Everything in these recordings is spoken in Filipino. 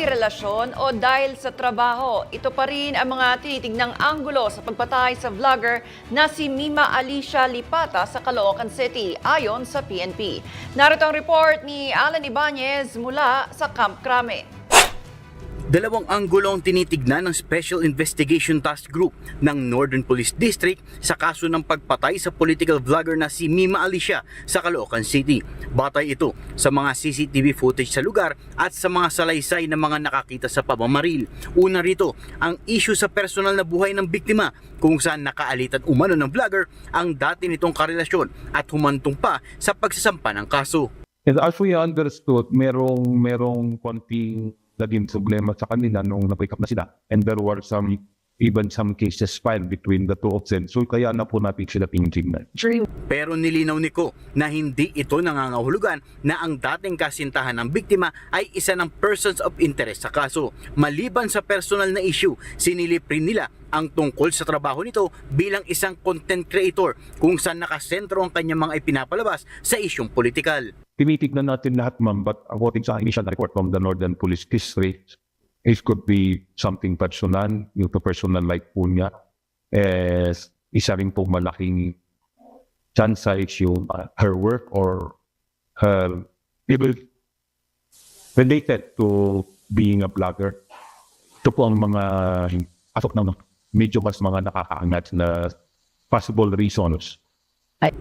may relasyon o dahil sa trabaho. Ito pa rin ang mga tinitignang anggulo sa pagpatay sa vlogger na si Mima Alicia Lipata sa Caloocan City ayon sa PNP. Narito ang report ni Alan Ibanez mula sa Camp Crame. Dalawang anggulo ang tinitignan ng Special Investigation Task Group ng Northern Police District sa kaso ng pagpatay sa political vlogger na si Mima Alicia sa Caloocan City. Batay ito sa mga CCTV footage sa lugar at sa mga salaysay ng mga nakakita sa pamamaril. Una rito, ang issue sa personal na buhay ng biktima kung saan nakaalitan umano ng vlogger ang dati nitong karelasyon at humantong pa sa pagsasampa ng kaso. And as we understood, merong konting naging problema sa kanila nung na-break up na sila. And there were even some cases filed between the two of them. So kaya na po natin sila tinitignan. Pero nilinaw ni Ko na hindi ito nangangahulugan na ang dating kasintahan ng biktima ay isa ng persons of interest sa kaso. Maliban sa personal na issue, sinilip rin nila ang tungkol sa trabaho nito bilang isang content creator kung saan nakasentro ang kanyang mga ipinapalabas sa isyong politikal. Tinitignan natin lahat, ma'am, but according sa initial report from the Northern Police District, it could be something personal, yung personal life po niya. Isa rin po malaking chance yung her work or her people related to being a blogger. Ito po ang mga asok na medyo mas mga nakakaangat na possible reasons.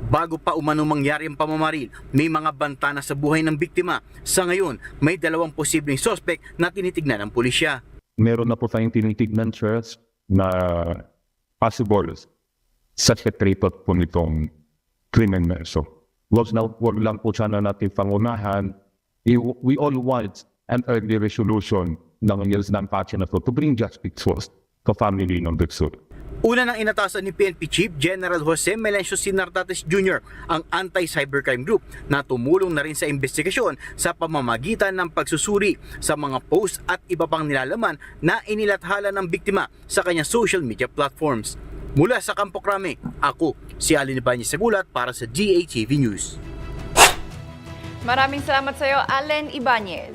Bago pa umano mangyari ang pamamaril, may mga banta na sa buhay ng biktima. Sa ngayon, may dalawang posibleng suspect na tinitignan ng pulisya. Meron na po tayong tinitignan, sir, na possible perpetrator po nitong criminal. So, wag lang po sana natin pangunahan. We all want an early resolution ng ng patient na to bring justice to family ng victim. Una nang inatasan ni PNP Chief General Jose Melencio Sinartates Jr. ang Anti-Cybercrime Group na tumulong na rin sa investigasyon sa pamamagitan ng pagsusuri sa mga post at iba pang nilalaman na inilathala ng biktima sa kanyang social media platforms. Mula sa Campo Crame, ako si Alan Ibanez Segulat para sa GATV News. Maraming salamat sa iyo, Allen Ibanez.